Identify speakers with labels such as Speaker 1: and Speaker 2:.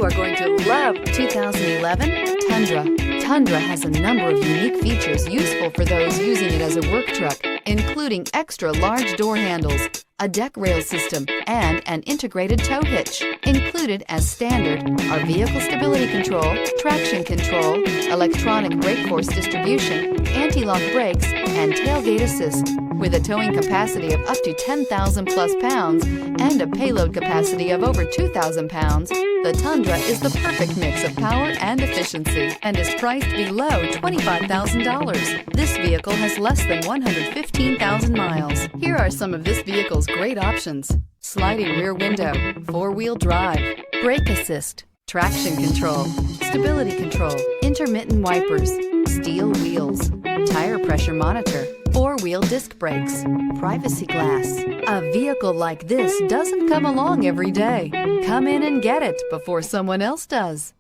Speaker 1: You are going to love 2011 Tundra. Tundra has a number of unique features useful for those using it as a work truck, including extra large door handles, a deck rail system, and an integrated tow hitch. Included as standard are vehicle stability control, traction control, electronic brake force distribution, anti-lock brakes, and tailgate assist. With a towing capacity of up to 10,000 plus pounds and a payload capacity of over 2,000 pounds, the Tundra is the perfect mix of power and efficiency and is priced below $25,000. This vehicle has less than 115,000 miles. Here are some of this vehicle's great options: sliding rear window, four-wheel drive, brake assist, traction control, stability control, intermittent wipers, steel wheels, tire pressure monitor, four-wheel disc brakes, privacy glass. A vehicle like this doesn't come along every day. Come in and get it before someone else does.